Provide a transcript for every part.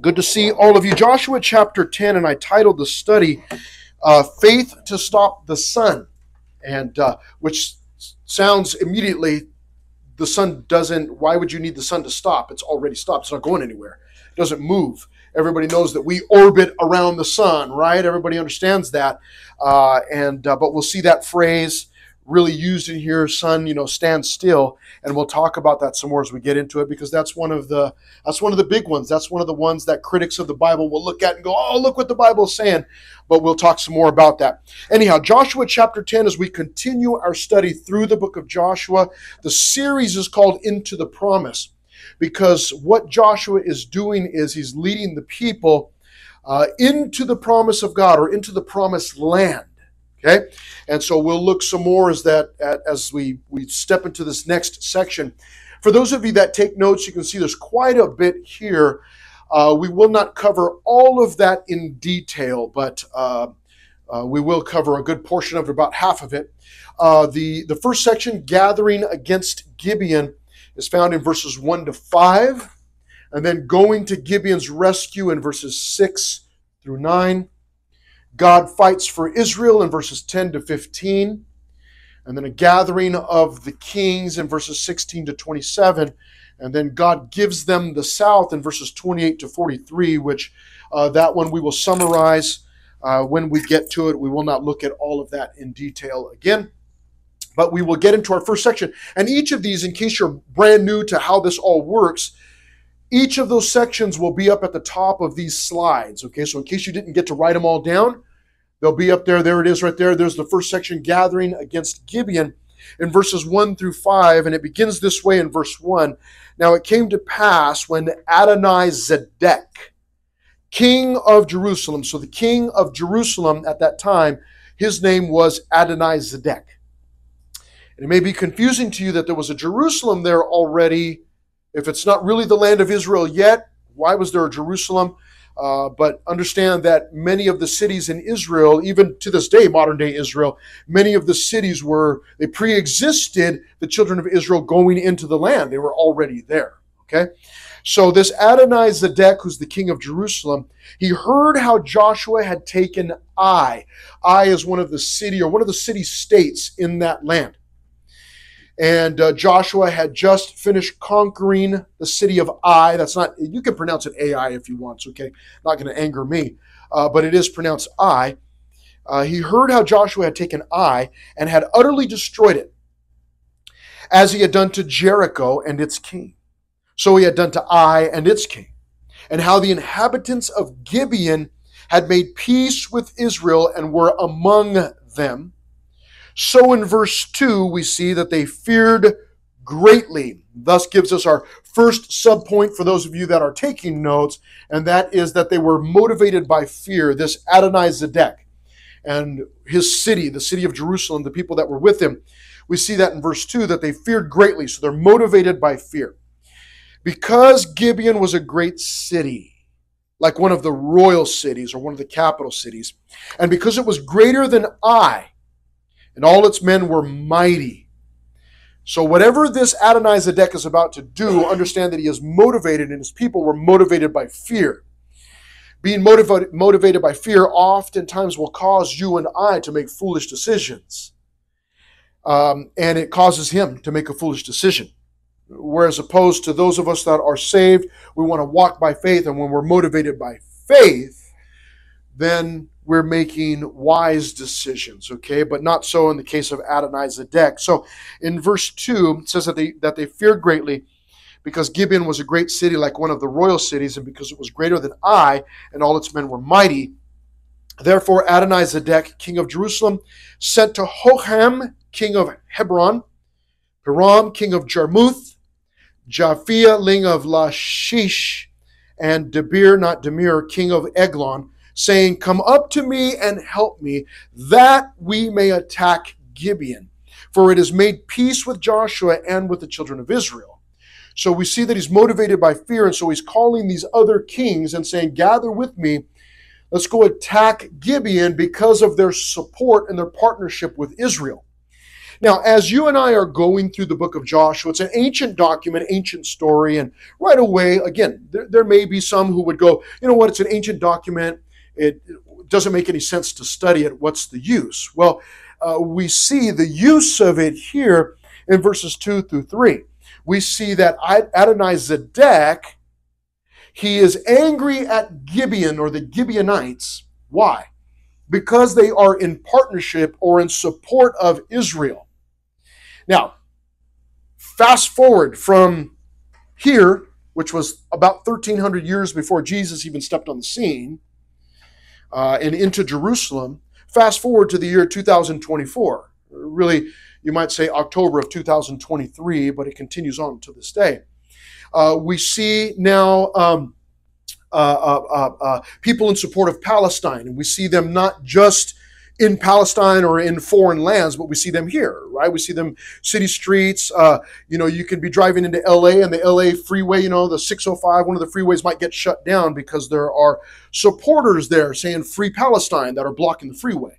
Good to see all of you. Joshua chapter 10, and I titled the study, Faith to Stop the Sun, and which sounds immediately, the sun doesn't, why would you need the sun to stop? It's already stopped. It's not going anywhere. It doesn't move. Everybody knows that we orbit around the sun, right? Everybody understands that. But we'll see that phrase really used in here, sun, stand still, and we'll talk about that some more as we get into it, because that's one of the big ones. That's one of the ones that critics of the Bible will look at and go, oh, look what the Bible is saying, but we'll talk some more about that. Anyhow, Joshua chapter 10, as we continue our study through the book of Joshua, the series is called Into the Promise, because what Joshua is doing is he's leading the people into the promise of God, or into the promised land. Okay, and so we'll look some more as we step into this next section. For those of you that take notes, you can see there's quite a bit here. We will not cover all of that in detail, but we will cover a good portion of it, about half of it. The first section, gathering against Gibeon, is found in verses 1 to 5, and then going to Gibeon's rescue in verses 6 through 9. God fights for Israel in verses 10 to 15, and then a gathering of the kings in verses 16 to 27, and then God gives them the south in verses 28 to 43, which that one we will summarize when we get to it. We will not look at all of that in detail again, but we will get into our first section. And each of these, in case you're brand new to how this all works, each of those sections will be up at the top of these slides, okay? So in case you didn't get to write them all down, they'll be up there. There it is right there. There's the first section, gathering against Gibeon, in verses 1 through 5, and it begins this way in verse 1. Now it came to pass when Adonizedek, king of Jerusalem, so the king of Jerusalem at that time, his name was Adonizedek. And it may be confusing to you that there was a Jerusalem there already. If it's not really the land of Israel yet, why was there a Jerusalem? But understand that many of the cities in Israel, even to this day, modern day Israel, many of the cities they pre-existed the children of Israel going into the land. They were already there, okay? So this Adonizedek, who's the king of Jerusalem, he heard how Joshua had taken Ai. Ai is one of the city states in that land. And Joshua had just finished conquering the city of Ai. That's not, you can pronounce it Ai if you want, okay? Not going to anger me, but it is pronounced Ai. He heard how Joshua had taken Ai and had utterly destroyed it, as he had done to Jericho and its king. So he had done to Ai and its king, and how the inhabitants of Gibeon had made peace with Israel and were among them. So in verse 2, we see that they feared greatly. Thus gives us our first subpoint for those of you that are taking notes, and that is that they were motivated by fear. This Adonizedek and his city, the city of Jerusalem, the people that were with him, we see that in verse 2, that they feared greatly. So they're motivated by fear. Because Gibeon was a great city, like one of the royal cities or one of the capital cities, and because it was greater than Ai, and all its men were mighty. So whatever this Adonizedek is about to do, understand that he is motivated, and his people were motivated by fear. Being motivated by fear oftentimes will cause you and I to make foolish decisions. And it causes him to make a foolish decision. Whereas opposed to those of us that are saved, we want to walk by faith, and when we're motivated by faith, then we're making wise decisions, okay? But not so in the case of Adonizedek. So in verse 2, it says that they feared greatly because Gibeon was a great city like one of the royal cities, and because it was greater than Ai, and all its men were mighty. Therefore Adonizedek, king of Jerusalem, sent to Hoham, king of Hebron, Piram, king of Jarmuth, Japhia, king of Lachish, and Debir, not Demir, king of Eglon, saying, come up to me and help me, that we may attack Gibeon. For it has made peace with Joshua and with the children of Israel. So we see that he's motivated by fear, and so he's calling these other kings and saying, gather with me, let's go attack Gibeon because of their support and their partnership with Israel. Now, as you and I are going through the book of Joshua, it's an ancient document, ancient story, and right away, again, there may be some who would go, you know what, it's an ancient document, it doesn't make any sense to study it, what's the use? Well, we see the use of it here in verses 2 through 3. We see that Adonizedek, he is angry at Gibeon or the Gibeonites. Why? Because they are in partnership or in support of Israel. Now, fast forward from here, which was about 1,300 years before Jesus even stepped on the scene, and into Jerusalem, fast forward to the year 2024. Really, you might say October of 2023, but it continues on to this day. We see now people in support of Palestine, and we see them not just in Palestine or in foreign lands, but we see them here, right? We see them city streets. You can be driving into LA and the LA freeway, the 605, one of the freeways might get shut down because there are supporters there saying Free Palestine that are blocking the freeway.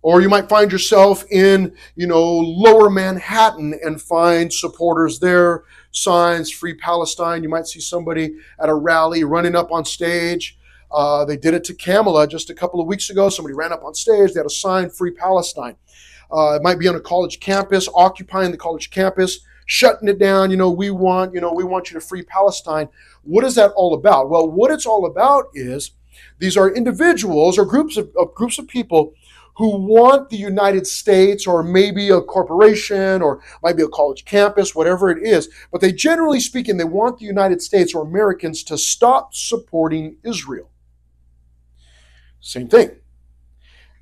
Or you might find yourself in, lower Manhattan and find supporters there, signs, Free Palestine. You might see somebody at a rally running up on stage. They did it to Kamala just a couple of weeks ago. Somebody ran up on stage. They had a sign, Free Palestine. It might be on a college campus, occupying the college campus, shutting it down. We want you to free Palestine. What is that all about? Well, what it's all about is these are individuals or groups of people who want the United States or maybe a corporation or might be a college campus, whatever it is. But they, generally speaking, they want the United States or Americans to stop supporting Israel. Same thing.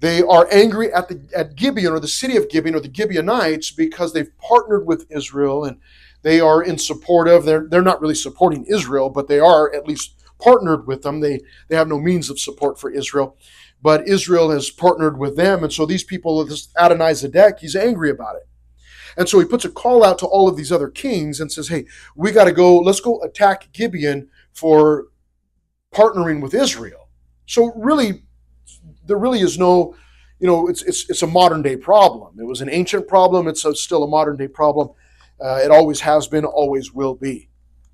They are angry at Gibeon or the city of Gibeon or the Gibeonites because they've partnered with Israel and they are in support of, they're not really supporting Israel, but they are at least partnered with them. They have no means of support for Israel. But Israel has partnered with them. And so these people, this Adonizedek, he's angry about it. And so he puts a call out to all of these other kings and says, hey, let's go attack Gibeon for partnering with Israel. So really, there really is no, it's a modern day problem. It was an ancient problem. It's still a modern day problem. It always has been, always will be.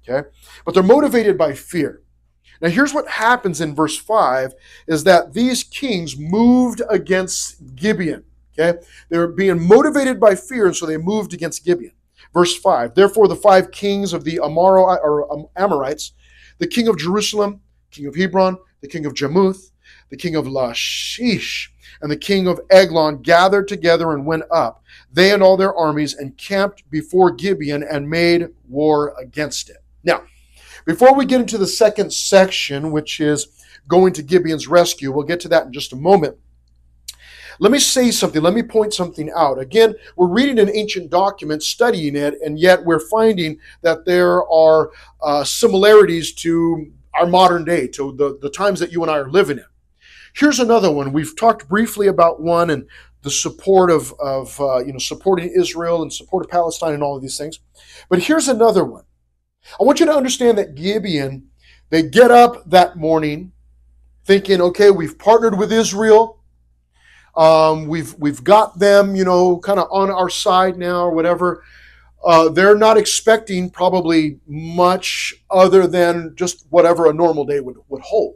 Okay? But they're motivated by fear. Now, here's what happens in verse 5, is that these kings moved against Gibeon. Okay? They were being motivated by fear, and so they moved against Gibeon. Verse 5, therefore the 5 kings of the Amorites, the king of Jerusalem, king of Hebron, the king of Jarmuth, the king of Lachish, and the king of Eglon gathered together and went up, they and all their armies, and camped before Gibeon and made war against it. Now, before we get into the second section, which is going to Gibeon's rescue, we'll get to that in just a moment. Let me say something. Let me point something out. Again, we're reading an ancient document, studying it, and yet we're finding that there are similarities to our modern day, to the times that you and I are living in. Here's another one. We've talked briefly about one and the support of supporting Israel and support of Palestine and all of these things. But here's another one. I want you to understand that Gibeon, they get up that morning thinking, okay, we've partnered with Israel. We've got them, kind of on our side now or whatever. They're not expecting probably much other than just whatever a normal day would hold.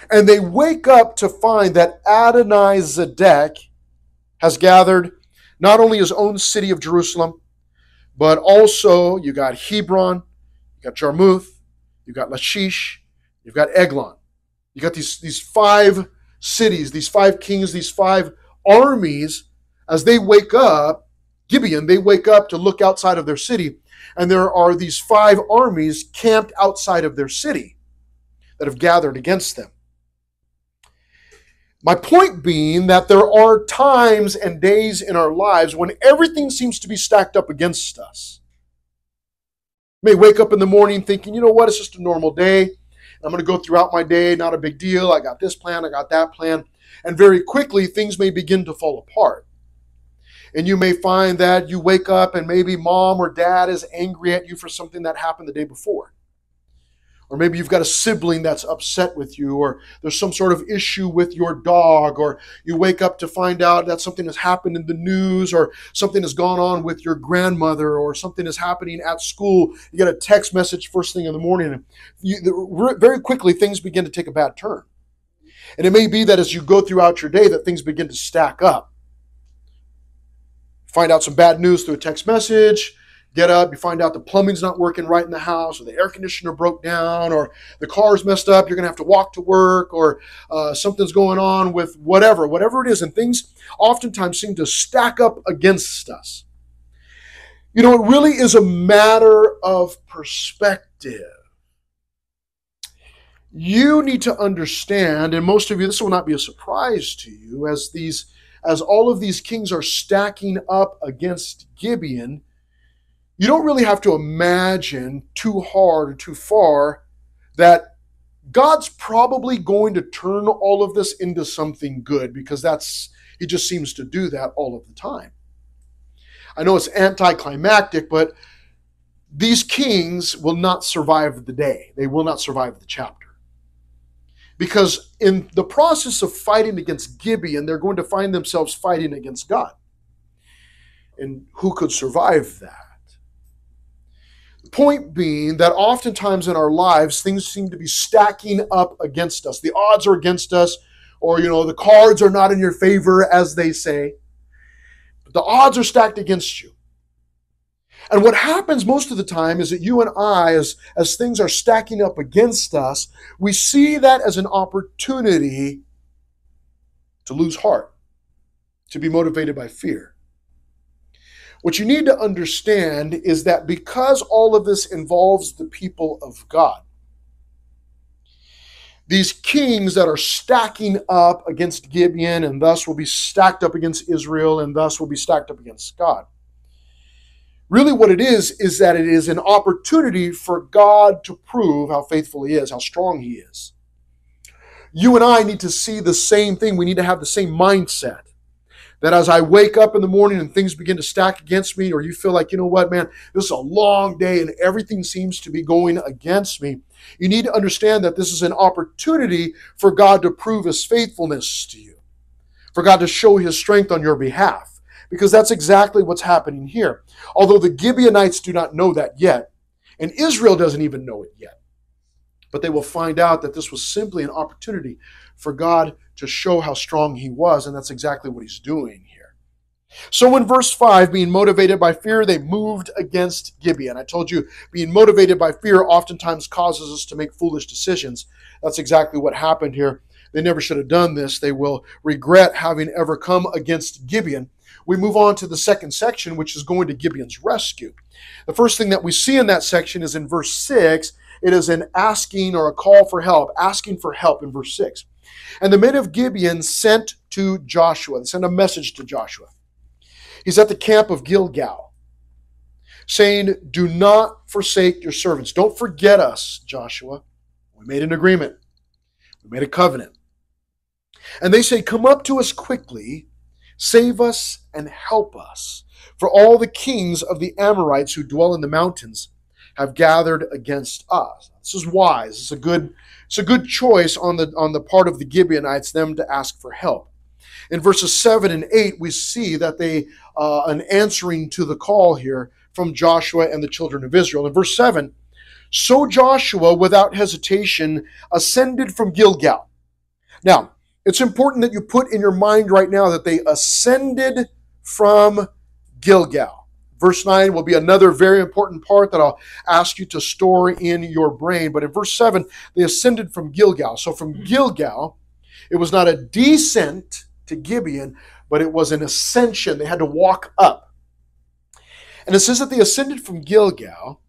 And they wake up to find that Adonizedek has gathered not only his own city of Jerusalem, but also you got Hebron, you got Jarmuth, you got Lachish, you've got Eglon. You got these 5 cities, these 5 kings, these 5 armies. As they wake up, Gibeon, they wake up to look outside of their city, and there are these 5 armies camped outside of their city that have gathered against them. My point being that there are times and days in our lives when everything seems to be stacked up against us. You may wake up in the morning thinking, you know what, it's just a normal day. I'm going to go throughout my day, not a big deal. I got this plan, I got that plan. And very quickly, things may begin to fall apart. And you may find that you wake up and maybe mom or dad is angry at you for something that happened the day before. Or maybe you've got a sibling that's upset with you, or there's some sort of issue with your dog, or you wake up to find out that something has happened in the news, or something has gone on with your grandmother, or something is happening at school. You get a text message first thing in the morning, and very quickly things begin to take a bad turn. And it may be that as you go throughout your day that things begin to stack up. Find out some bad news through a text message. Get up, you find out the plumbing's not working right in the house, or the air conditioner broke down, or the car's messed up, you're going to have to walk to work, or something's going on with whatever it is. And things oftentimes seem to stack up against us. You know, it really is a matter of perspective. You need to understand, and most of you, this will not be a surprise to you, as all of these kings are stacking up against Gibeon, you don't really have to imagine too hard or too far that God's probably going to turn all of this into something good, because he just seems to do that all of the time. I know it's anticlimactic, but these kings will not survive the day. They will not survive the chapter. Because in the process of fighting against Gibeon, they're going to find themselves fighting against God. And who could survive that? Point being that oftentimes in our lives, things seem to be stacking up against us. The odds are against us, or, the cards are not in your favor, as they say. But the odds are stacked against you. And what happens most of the time is that you and I, as things are stacking up against us, we see that as an opportunity to lose heart, to be motivated by fear. What you need to understand is that because all of this involves the people of God, these kings that are stacking up against Gibeon and thus will be stacked up against Israel and thus will be stacked up against God, really what it is that it is an opportunity for God to prove how faithful He is, how strong He is. You and I need to see the same thing. We need to have the same mindset. That as I wake up in the morning and things begin to stack against me, or you feel like, you know what, man, this is a long day and everything seems to be going against me, you need to understand that this is an opportunity for God to prove His faithfulness to you, for God to show His strength on your behalf, because that's exactly what's happening here. Although the Gibeonites do not know that yet, and Israel doesn't even know it yet, but they will find out that this was simply an opportunity for God to show how strong He was, and that's exactly what He's doing here. So in verse 5, being motivated by fear, they moved against Gibeon. I told you, being motivated by fear oftentimes causes us to make foolish decisions. That's exactly what happened here. They never should have done this. They will regret having ever come against Gibeon. We move on to the second section, which is going to Gibeon's rescue. The first thing that we see in that section is in verse 6. It is an asking or a call for help, asking for help in verse 6. And the men of Gibeon sent to Joshua. They sent a message to Joshua. He's at the camp of Gilgal, saying, do not forsake your servants. Don't forget us, Joshua. We made an agreement. We made a covenant. And they say, come up to us quickly, save us and help us. For all the kings of the Amorites who dwell in the mountains have gathered against us. This is wise. It's a good choice on the part of the Gibeonites, them to ask for help. In verses 7 and 8, we see that they an answering to the call here from Joshua and the children of Israel. In verse 7, so Joshua, without hesitation, ascended from Gilgal. Now, it's important that you put in your mind right now that they ascended from Gilgal. Verse 9 will be another very important part that I'll ask you to store in your brain. But in verse 7, they ascended from Gilgal. So from Gilgal, it was not a descent to Gibeon, but it was an ascension. They had to walk up. And it says that they ascended from Gilgal.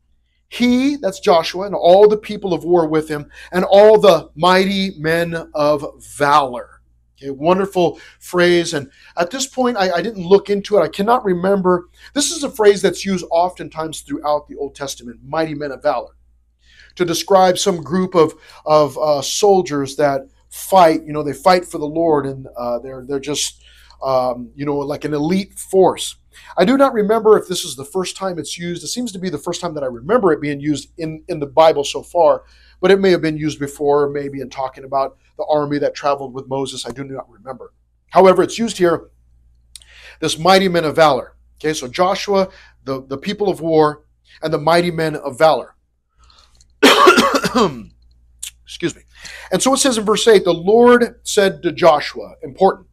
He, that's Joshua, and all the people of war with him, and all the mighty men of valor. Okay, wonderful phrase. And at this point, I didn't look into it. I cannot remember. This is a phrase that's used oftentimes throughout the Old Testament, mighty men of valor, to describe some group of soldiers that fight. You know, they fight for the Lord, and they're just like an elite force. I do not remember if this is the first time it's used. It seems to be the first time that I remember it being used in the Bible so far. but it may have been used before, maybe in talking about the army that traveled with Moses. I do not remember. However, it's used here, this mighty men of valor. Okay, so Joshua, the people of war, and the mighty men of valor. Excuse me. And so it says in verse 8, the Lord said to Joshua, important.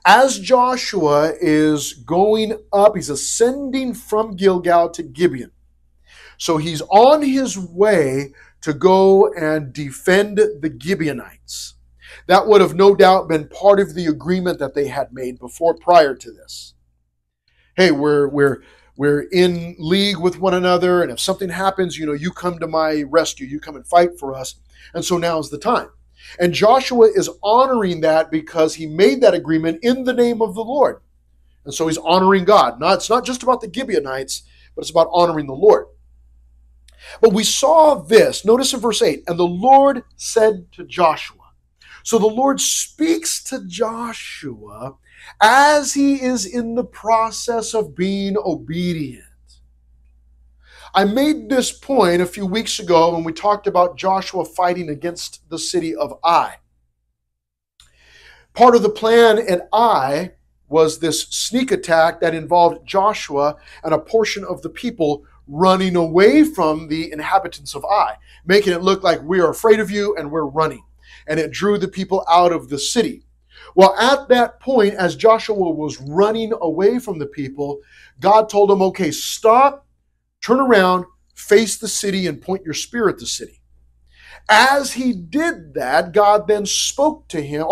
As Joshua is going up, he's ascending from Gilgal to Gibeon. So he's on his way to go and defend the Gibeonites. That would have no doubt been part of the agreement that they had made prior to this. Hey, we're in league with one another, and if something happens, you come to my rescue, you come and fight for us. And so now's the time. And Joshua is honoring that because he made that agreement in the name of the Lord. And so he's honoring God. It's not just about the Gibeonites, but it's about honoring the Lord. But we saw this. Notice in verse 8, and the Lord said to Joshua. So the Lord speaks to Joshua as he is in the process of being obedient. I made this point a few weeks ago when we talked about Joshua fighting against the city of Ai. Part of the plan at Ai was this sneak attack that involved Joshua and a portion of the people running away from the inhabitants of Ai, making it look like we are afraid of you and we're running. And it drew the people out of the city. Well, at that point, as Joshua was running away from the people, God told him, okay, stop, turn around, face the city, and point your spear at the city. As he did that, God then spoke to him,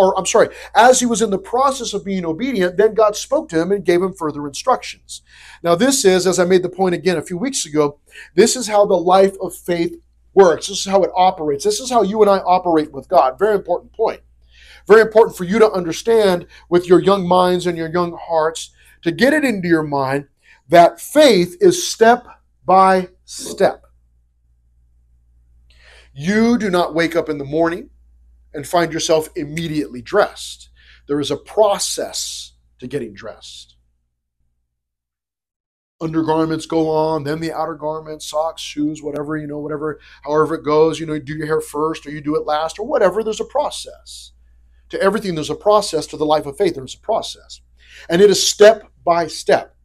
as he was in the process of being obedient, then God spoke to him and gave him further instructions. Now this is, as I made the point again a few weeks ago, this is how the life of faith works. This is how it operates. This is how you and I operate with God. Very important point. Very important for you to understand with your young minds and your young hearts, to get it into your mind that faith is step by step. You do not wake up in the morning and find yourself immediately dressed. There is a process to getting dressed. Undergarments go on, then the outer garments, socks, shoes, whatever, however it goes, you do your hair first or you do it last or whatever. There's a process. To everything, there's a process. To the life of faith, there's a process. And it is step by step.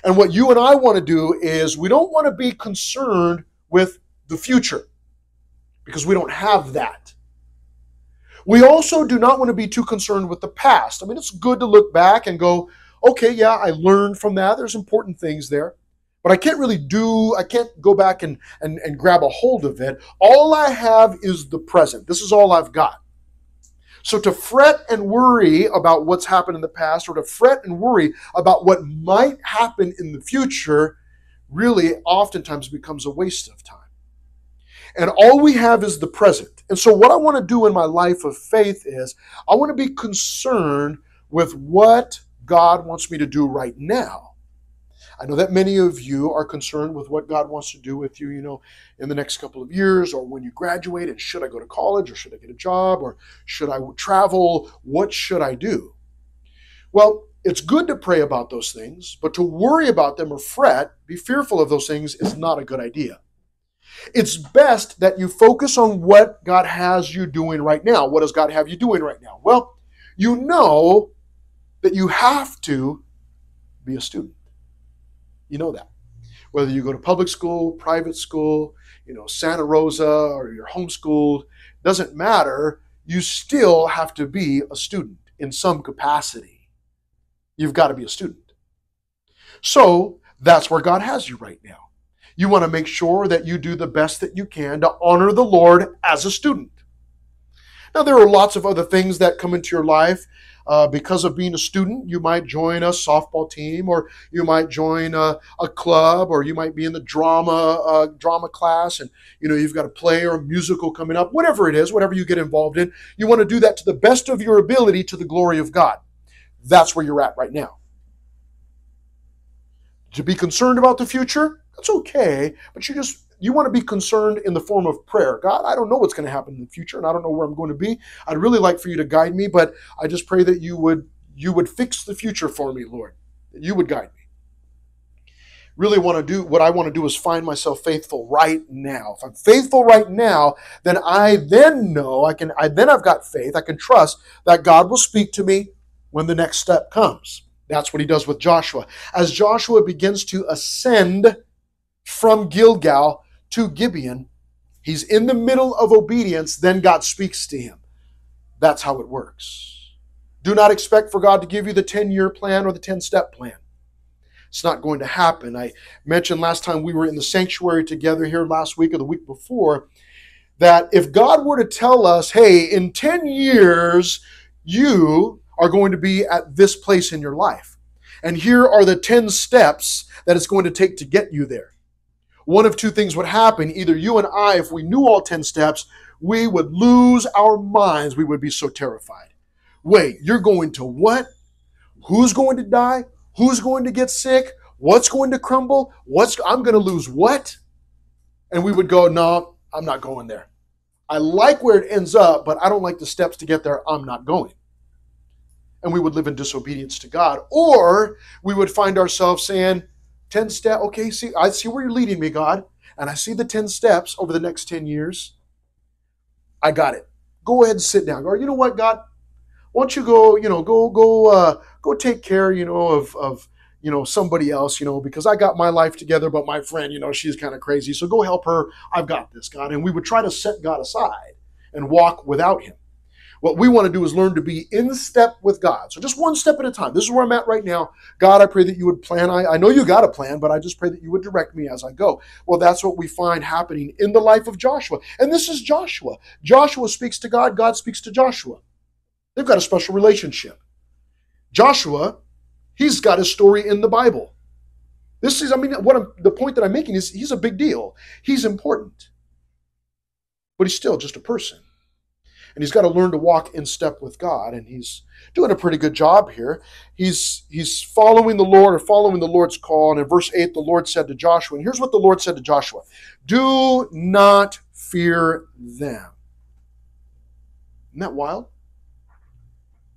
And what you and I want to do is we don't want to be concerned with the future because we don't have that. We also do not want to be too concerned with the past. I mean, it's good to look back and go, okay, yeah, I learned from that. There's important things there. But I can't go back and grab a hold of it. All I have is the present. This is all I've got. So to fret and worry about what's happened in the past, or to fret and worry about what might happen in the future, really oftentimes becomes a waste of time. And all we have is the present. And so what I want to do in my life of faith is I want to be concerned with what God wants me to do right now. I know that many of you are concerned with what God wants to do with you, in the next couple of years, or when you graduate, and should I go to college, or should I get a job, or should I travel? What should I do? Well, it's good to pray about those things, but to worry about them or fret, be fearful of those things is not a good idea. It's best that you focus on what God has you doing right now. What does God have you doing right now? Well, you know that you have to be a student. You know that. Whether you go to public school, private school, Santa Rosa, or you're homeschooled, doesn't matter. You still have to be a student in some capacity. You've got to be a student. So that's where God has you right now. You want to make sure that you do the best that you can to honor the Lord as a student. Now, there are lots of other things that come into your life. Because of being a student, you might join a softball team, or you might join a club, or you might be in the drama class, and you've got a play or a musical coming up. Whatever it is, whatever you get involved in, you want to do that to the best of your ability to the glory of God. That's where you're at right now. To be concerned about the future, that's okay, but you want to be concerned in the form of prayer. God, I don't know what's going to happen in the future, and I don't know where I'm going to be. I'd really like for you to guide me, but I just pray that you would fix the future for me, Lord, that you would guide me. really want to do, what I want to do is find myself faithful right now. If I'm faithful right now, then I then know I've got faith. I can trust that God will speak to me when the next step comes. That's what he does with Joshua. As Joshua begins to ascend from Gilgal to Gibeon, he's in the middle of obedience, then God speaks to him. That's how it works. Do not expect for God to give you the 10-year plan or the 10-step plan. It's not going to happen. I mentioned last time we were in the sanctuary together here last week or the week before, that if God were to tell us, hey, in 10 years, you are going to be at this place in your life, and here are the 10 steps that it's going to take to get you there. One of two things would happen. Either you and I, if we knew all 10 steps, we would lose our minds. We would be so terrified. Wait, you're going to what? Who's going to die? Who's going to get sick? What's going to crumble? I'm going to lose what? And we would go, no, I'm not going there. I like where it ends up, but I don't like the steps to get there. I'm not going. And we would live in disobedience to God. Or we would find ourselves saying, 10 steps, okay, I see where you're leading me, God, and I see the 10 steps over the next 10 years. I got it. Go ahead and sit down. Or you know what, God? Why don't you go take care, of somebody else, because I got my life together, but my friend, she's kind of crazy. So go help her. I've got this, God. And we would try to set God aside and walk without him. What we want to do is learn to be in step with God. So just one step at a time. This is where I'm at right now. God, I pray that you would plan. I know you got a plan, but I just pray that you would direct me as I go. Well, that's what we find happening in the life of Joshua. And this is Joshua. Joshua speaks to God. God speaks to Joshua. They've got a special relationship. Joshua, he's got his story in the Bible. The point that I'm making is he's a big deal. He's important. But he's still just a person. And he's got to learn to walk in step with God. And he's doing a pretty good job here. He's following the Lord, or following the Lord's call. And in verse 8, the Lord said to Joshua, and here's what the Lord said to Joshua: do not fear them. Isn't that wild?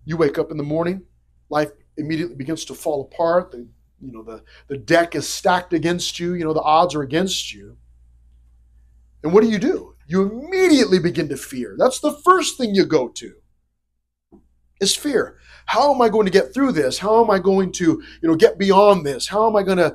You wake up in the morning, life immediately begins to fall apart. The deck is stacked against you. The odds are against you. And what do? You immediately begin to fear. That's the first thing you go to, is fear. How am I going to get through this? How am I going to, get beyond this? How am I going to,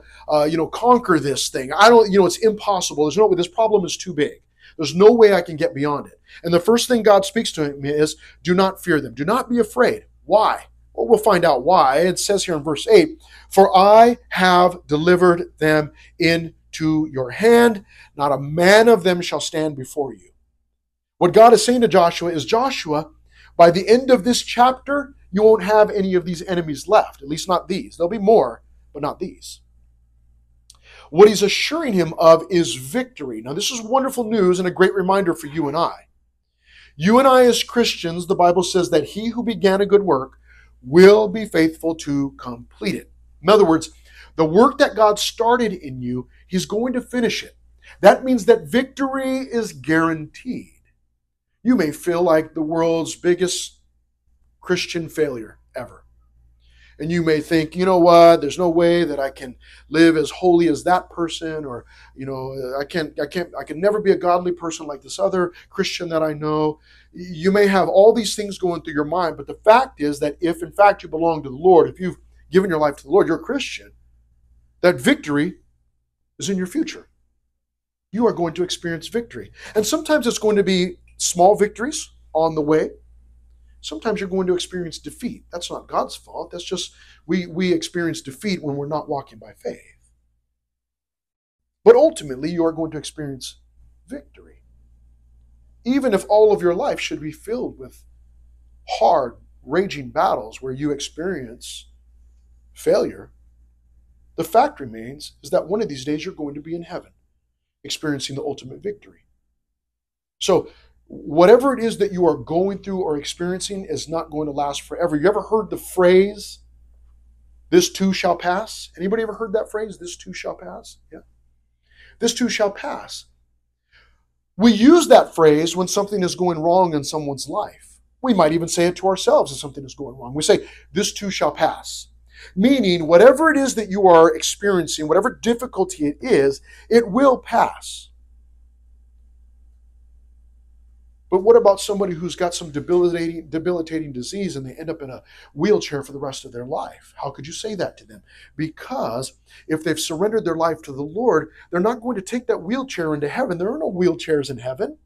conquer this thing? It's impossible. This problem is too big. There's no way I can get beyond it. And the first thing God speaks to him is, do not fear them. Do not be afraid. Why? Well, we'll find out why. It says here in verse 8, for I have delivered them into your hand. Not a man of them shall stand before you. What God is saying to Joshua is, Joshua, by the end of this chapter, you won't have any of these enemies left. At least not these. There'll be more, but not these. What he's assuring him of is victory. Now, this is wonderful news and a great reminder for you and I. You and I as Christians, the Bible says that he who began a good work will be faithful to complete it. In other words, the work that God started in you, he's going to finish it. That means that victory is guaranteed. You may feel like the world's biggest Christian failure ever. And you may think, you know what, there's no way that I can live as holy as that person, or, I can never be a godly person like this other Christian that I know. You may have all these things going through your mind, but the fact is that if in fact you belong to the Lord, if you've given your life to the Lord, you're a Christian, that victory is in your future. You are going to experience victory. And sometimes it's going to be small victories on the way. Sometimes you're going to experience defeat. That's not God's fault. That's just we experience defeat when we're not walking by faith. But ultimately, you are going to experience victory. Even if all of your life should be filled with hard, raging battles where you experience failure, the fact remains is that one of these days you're going to be in heaven, experiencing the ultimate victory. So whatever it is that you are going through or experiencing is not going to last forever. You ever heard the phrase, this too shall pass? Anybody ever heard that phrase, this too shall pass? Yeah. This too shall pass. We use that phrase when something is going wrong in someone's life. We might even say it to ourselves if something is going wrong. We say, this too shall pass. Meaning, whatever it is that you are experiencing, whatever difficulty it is, it will pass. But what about somebody who's got some debilitating disease and they end up in a wheelchair for the rest of their life? How could you say that to them? Because if they've surrendered their life to the Lord, they're not going to take that wheelchair into heaven. There are no wheelchairs in heaven.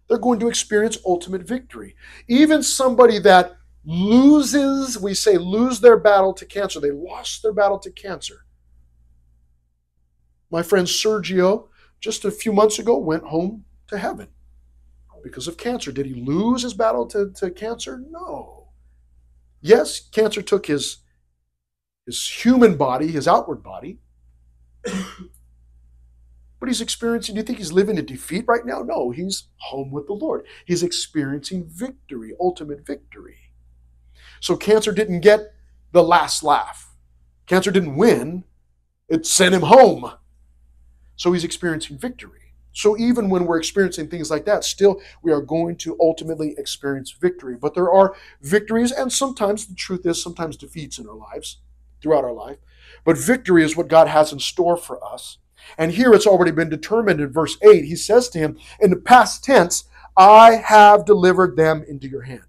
They're going to experience ultimate victory. Even somebody that lose their battle to cancer. They lost their battle to cancer. My friend Sergio, just a few months ago, went home to heaven because of cancer. Did he lose his battle to cancer? No. Yes, cancer took his human body, his outward body. But he's experiencing, do you think he's living in defeat right now? No, he's home with the Lord. He's experiencing victory, ultimate victory. So cancer didn't get the last laugh. Cancer didn't win. It sent him home. So he's experiencing victory. So even when we're experiencing things like that, still we are going to ultimately experience victory. But there are victories, and sometimes the truth is sometimes defeats in our lives, throughout our life. But victory is what God has in store for us. And here it's already been determined in verse 8. He says to him, in the past tense, I have delivered them into your hand.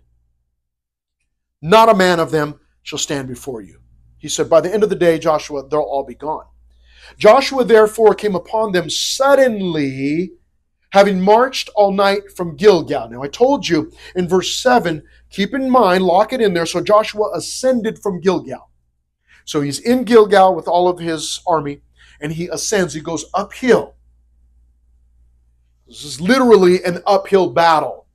Not a man of them shall stand before you. He said, by the end of the day, Joshua, they'll all be gone. Joshua therefore came upon them suddenly, having marched all night from Gilgal. Now I told you in verse 7, keep in mind, lock it in there. So Joshua ascended from Gilgal. So he's in Gilgal with all of his army, and he ascends. He goes uphill. This is literally an uphill battle.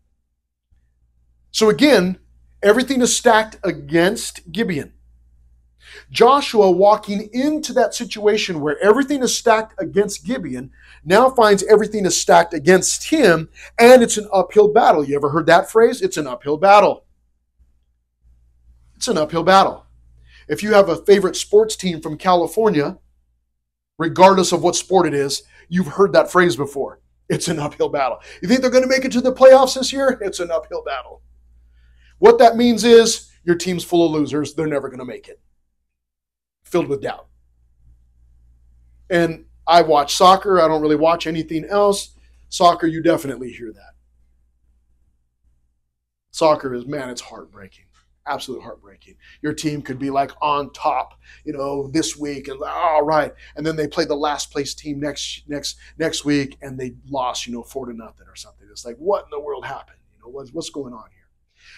So again, everything is stacked against Gibeon. Joshua, walking into that situation where everything is stacked against Gibeon, now finds everything is stacked against him, and it's an uphill battle. You ever heard that phrase? It's an uphill battle. It's an uphill battle. If you have a favorite sports team from California, regardless of what sport it is, you've heard that phrase before. It's an uphill battle. You think they're going to make it to the playoffs this year? It's an uphill battle. What that means is your team's full of losers. They're never going to make it. Filled with doubt. And I watch soccer. I don't really watch anything else. Soccer, you definitely hear that. Soccer is, man, it's heartbreaking. Absolute heartbreaking. Your team could be like on top, this week, and all right, and then they play the last place team next week, and they lost, 4-0 or something. It's like, what in the world happened? What's going on here?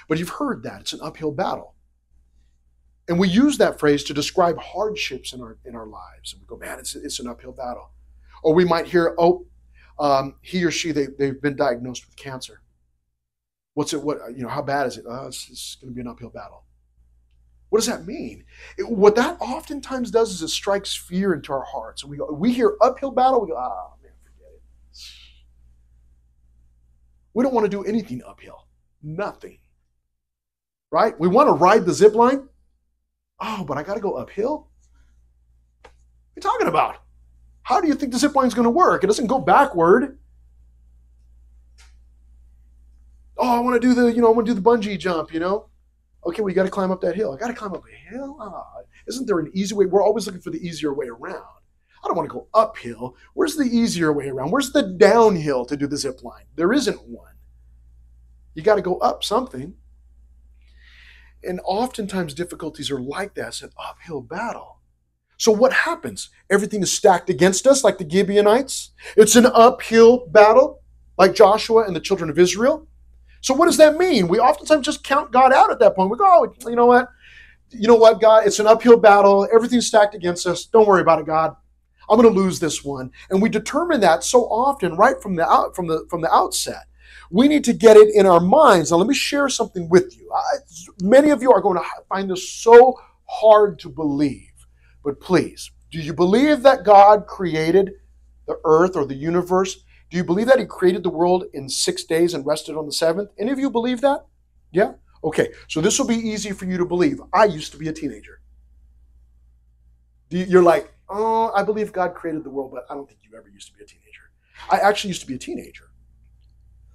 But you've heard that it's an uphill battle, and we use that phrase to describe hardships in our lives, and we go, man, it's an uphill battle. Or we might hear, he or she they've been diagnosed with cancer. How bad is it? It's going to be an uphill battle. What does that mean? What that oftentimes does is it strikes fear into our hearts. And we hear uphill battle, we go, man, forget it. We don't want to do anything uphill. Nothing. Right? We want to ride the zip line. Oh, but I got to go uphill? What are you talking about? How do you think the zip line is going to work? It doesn't go backward. Oh, I want to do the bungee jump, Okay, well, you got to climb up that hill. I got to climb up a hill? Isn't there an easy way? We're always looking for the easier way around. I don't want to go uphill. Where's the easier way around? Where's the downhill to do the zip line? There isn't one. You got to go up something. And oftentimes difficulties are like that. It's an uphill battle. So what happens? Everything is stacked against us like the Gibeonites. It's an uphill battle like Joshua and the children of Israel. So what does that mean? We oftentimes just count God out at that point. We go, oh, you know what? You know what, God? It's an uphill battle. Everything's stacked against us. Don't worry about it, God. I'm going to lose this one. And we determine that so often right from the outset. We need to get it in our minds. Now, let me share something with you. Many of you are going to find this so hard to believe. But please, do you believe that God created the earth or the universe? Do you believe that he created the world in 6 days and rested on the seventh? Any of you believe that? Yeah? Okay, so this will be easy for you to believe. I used to be a teenager. You're like, oh, I believe God created the world, but I don't think you ever used to be a teenager. I actually used to be a teenager.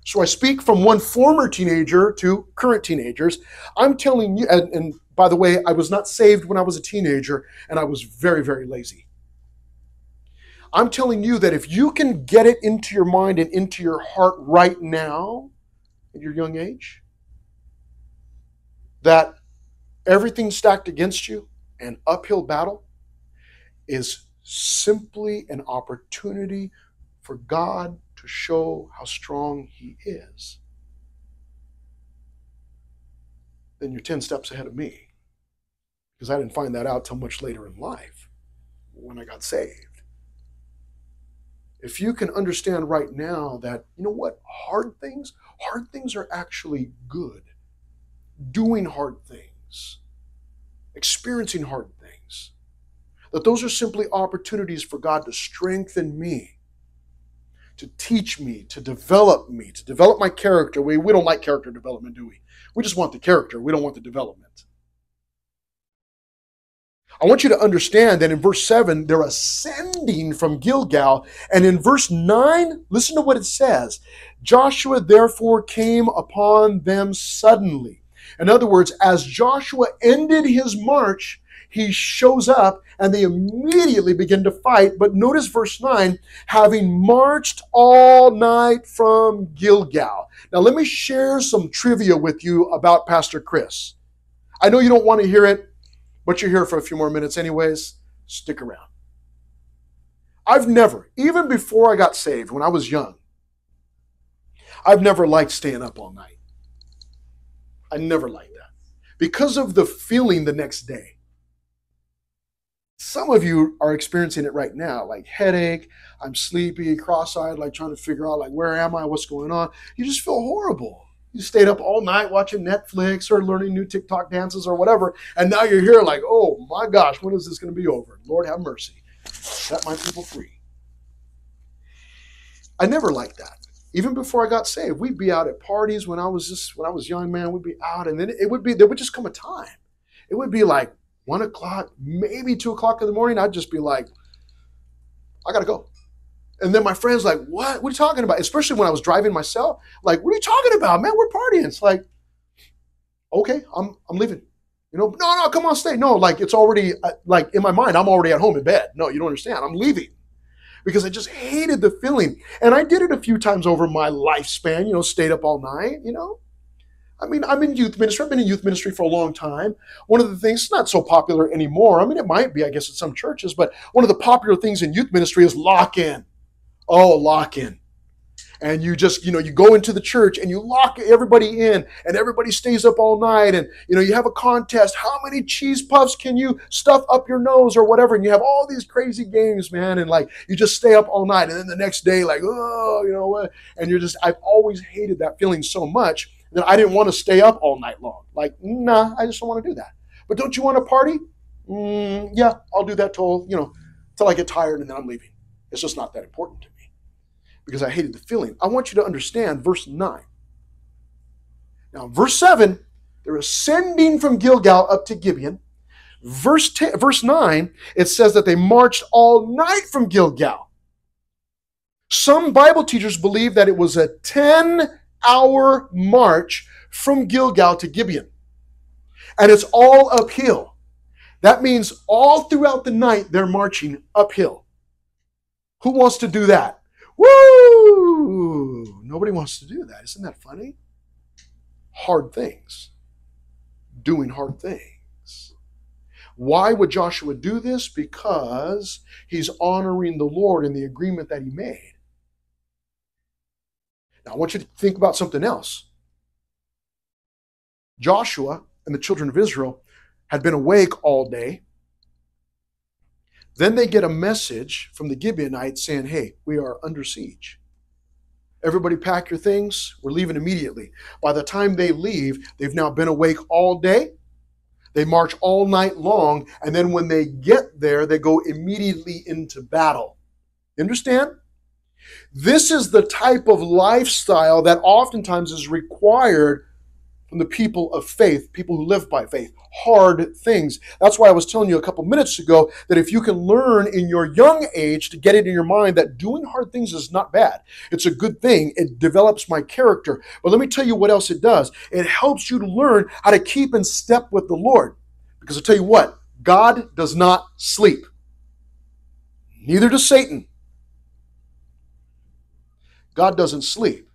So I speak from one former teenager to current teenagers. I'm telling you, and by the way, I was not saved when I was a teenager, and I was very, very lazy. I'm telling you that if you can get it into your mind and into your heart right now, at your young age, that everything stacked against you, an uphill battle, is simply an opportunity for God to show how strong He is, then you're 10 steps ahead of me. Because I didn't find that out till much later in life, when I got saved. If you can understand right now that, you know what, hard things are actually good. Doing hard things, experiencing hard things, that those are simply opportunities for God to strengthen me, to teach me, to develop my character. We don't like character development, do we? We just want the character. We don't want the development. I want you to understand that in verse 7, they're ascending from Gilgal. And in verse 9, listen to what it says. Joshua therefore came upon them suddenly. In other words, as Joshua ended his march, he shows up and they immediately begin to fight. But notice verse 9, having marched all night from Gilgal. Now let me share some trivia with you about Pastor Chris. I know you don't want to hear it, but you're here for a few more minutes anyways. Stick around. I've never, even before I got saved, when I was young, I've never liked staying up all night. I never liked that because of the feeling the next day. Some of you are experiencing it right now, like headache, I'm sleepy, cross-eyed, like trying to figure out, like, where am I, what's going on? You just feel horrible. You stayed up all night watching Netflix or learning new TikTok dances or whatever, and now you're here like, oh my gosh, when is this going to be over? Lord have mercy. Set my people free. I never liked that. Even before I got saved, we'd be out at parties when I was young, man, we'd be out, and then there would just come a time. It would be like 1 o'clock, maybe 2 o'clock in the morning. I'd just be like, I got to go. And then my friends like, what are you talking about? Especially when I was driving myself. Like, what are you talking about, man? We're partying. It's like, okay, I'm leaving. You know, no, come on, stay. No, like it's already, like in my mind, I'm already at home in bed. No, you don't understand. I'm leaving. Because I just hated the feeling. And I did it a few times over my lifespan, you know, stayed up all night, you know. I mean, I'm in youth ministry. I've been in youth ministry for a long time. One of the things, it's not so popular anymore. I mean, it might be, I guess, at some churches, but one of the popular things in youth ministry is lock-in. Oh, lock-in. And you just, you know, you go into the church and you lock everybody in and everybody stays up all night and, you know, you have a contest. How many cheese puffs can you stuff up your nose or whatever? And you have all these crazy games, man. And like, you just stay up all night. And then the next day, like, oh, you know what? And you're just, I've always hated that feeling so much that I didn't want to stay up all night long. Like, nah, I just don't want to do that. But don't you want to party? Yeah, I'll do that till I get tired and then I'm leaving. It's just not that important to me because I hated the feeling. I want you to understand verse 9. Now, verse 7, they're ascending from Gilgal up to Gibeon. Verse 9, it says that they marched all night from Gilgal. Some Bible teachers believe that it was a 10-hour march from Gilgal to Gibeon. And it's all uphill. That means all throughout the night, they're marching uphill. Who wants to do that? Woo! Nobody wants to do that. Isn't that funny? Hard things. Doing hard things. Why would Joshua do this? Because he's honoring the Lord in the agreement that he made. Now, I want you to think about something else. Joshua and the children of Israel had been awake all day. Then they get a message from the Gibeonites saying, hey, we are under siege. Everybody pack your things. We're leaving immediately. By the time they leave, they've now been awake all day. They march all night long. And then when they get there, they go immediately into battle. You understand? This is the type of lifestyle that oftentimes is required from the people of faith, people who live by faith. Hard things. That's why I was telling you a couple minutes ago that if you can learn in your young age to get it in your mind that doing hard things is not bad. It's a good thing. It develops my character. But let me tell you what else it does. It helps you to learn how to keep in step with the Lord. Because I'll tell you what, God does not sleep. Neither does Satan. God doesn't sleep.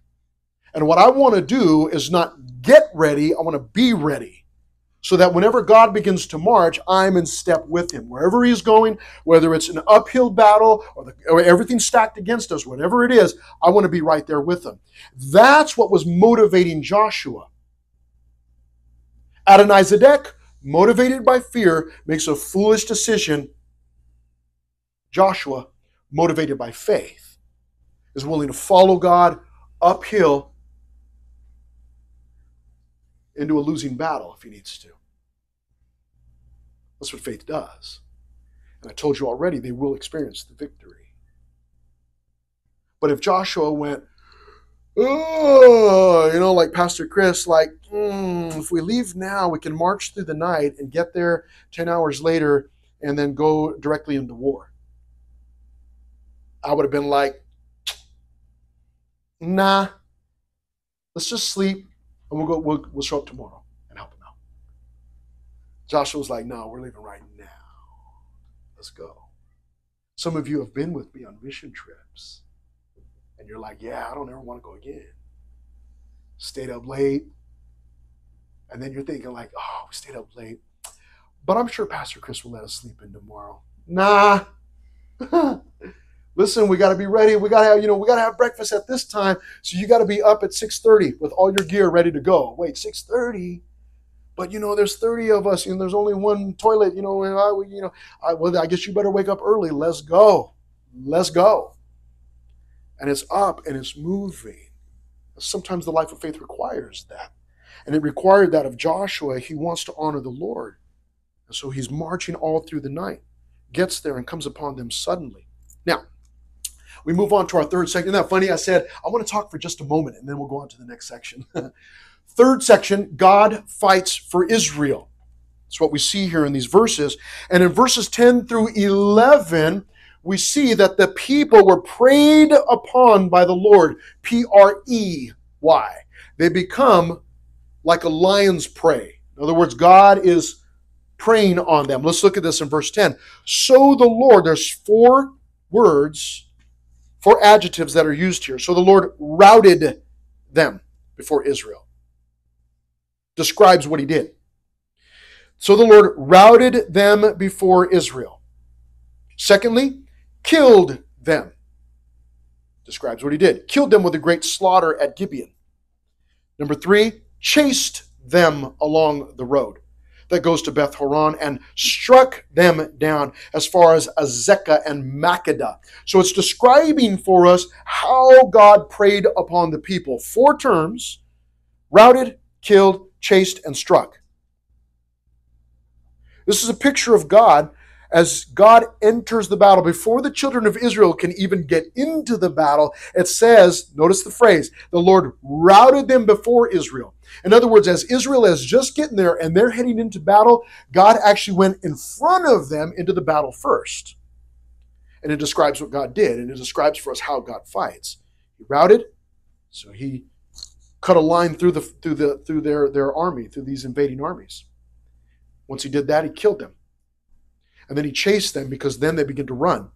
And what I want to do is not get ready, I want to be ready. So that whenever God begins to march, I'm in step with him. Wherever he's going, whether it's an uphill battle or everything stacked against us, whatever it is, I want to be right there with him. That's what was motivating Joshua. Adonizedek, motivated by fear, makes a foolish decision. Joshua, motivated by faith, is willing to follow God uphill into a losing battle if he needs to. That's what faith does. And I told you already, they will experience the victory. But if Joshua went, oh, like Pastor Chris, if we leave now, we can march through the night and get there 10 hours later and then go directly into war. I would have been like, nah, let's just sleep and we'll show up tomorrow and help him out. Joshua was like, no, we're leaving right now. Let's go. Some of you have been with me on mission trips and you're like, yeah, I don't ever want to go again. Stayed up late. And then you're thinking like, oh, we stayed up late. But I'm sure Pastor Chris will let us sleep in tomorrow. Nah. Listen, we got to be ready. We got to have breakfast at this time. So you got to be up at 6:30 with all your gear ready to go. Wait, 6:30? But there's 30 of us and there's only one toilet, I guess you better wake up early. Let's go. Let's go. And it's up and it's moving. Sometimes the life of faith requires that. And it required that of Joshua. He wants to honor the Lord. And so he's marching all through the night, gets there and comes upon them suddenly. Now, we move on to our third section. Isn't that funny? I said, I want to talk for just a moment and then we'll go on to the next section. Third section, God fights for Israel. That's what we see here in these verses. And in verses 10 through 11, we see that the people were preyed upon by the Lord. P-R-E-Y. They become like a lion's prey. In other words, God is preying on them. Let's look at this in verse 10. So the Lord, there's 4 words, 4 adjectives that are used here. So the Lord routed them before Israel. Describes what he did. So the Lord routed them before Israel. Secondly, killed them. Describes what he did. Killed them with a great slaughter at Gibeon. Number 3, chased them along the road that goes to Beth Horon and struck them down as far as Azekah and Makkedah. So it's describing for us how God preyed upon the people. 4 terms: routed, killed, chased, and struck. This is a picture of God as God enters the battle. Before the children of Israel can even get into the battle, it says, notice the phrase, the Lord routed them before Israel. In other words, as Israel is just getting there and they're heading into battle, God actually went in front of them into the battle first. And it describes what God did, and it describes for us how God fights. He routed, so he cut a line through their army, through these invading armies. Once he did that, he killed them. And then he chased them because then they begin to run.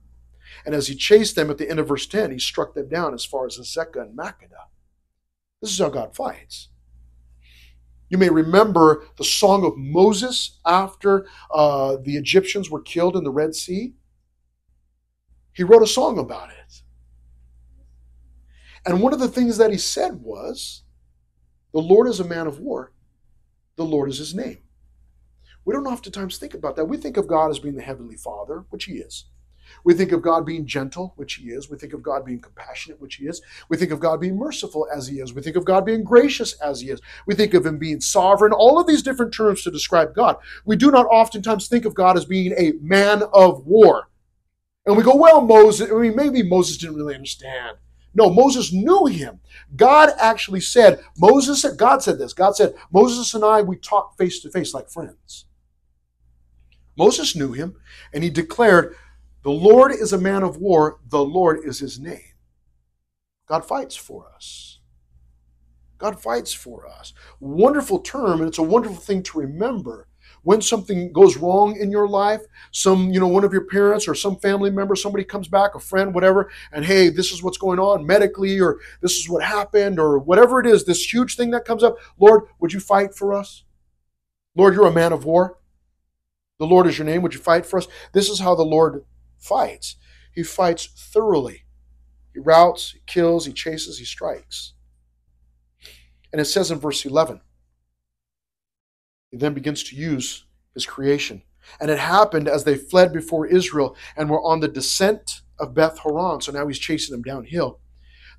And as he chased them at the end of verse 10, he struck them down as far as Azekah and Makkedah. This is how God fights. You may remember the song of Moses after the Egyptians were killed in the Red Sea. He wrote a song about it. And one of the things that he said was, the Lord is a man of war. The Lord is his name. We don't oftentimes think about that. We think of God as being the Heavenly Father, which he is. We think of God being gentle, which he is. We think of God being compassionate, which he is. We think of God being merciful, as he is. We think of God being gracious, as he is. We think of him being sovereign, all of these different terms to describe God. We do not oftentimes think of God as being a man of war. And we go, well, Moses, maybe Moses didn't really understand. No, Moses knew him. God actually said, God said this. God said, Moses and I, we talk face to face like friends. Moses knew him, and he declared, the Lord is a man of war. The Lord is his name. God fights for us. God fights for us. Wonderful term, and it's a wonderful thing to remember. When something goes wrong in your life, one of your parents or some family member, somebody comes back, a friend, whatever, and hey, this is what's going on medically, or this is what happened, or whatever it is, this huge thing that comes up. Lord, would you fight for us? Lord, you're a man of war. The Lord is your name. Would you fight for us? This is how the Lord fights. He fights thoroughly. He routs, he kills, he chases, he strikes. And it says in verse 11, he then begins to use his creation. And it happened as they fled before Israel and were on the descent of Beth Horon. So now he's chasing them downhill.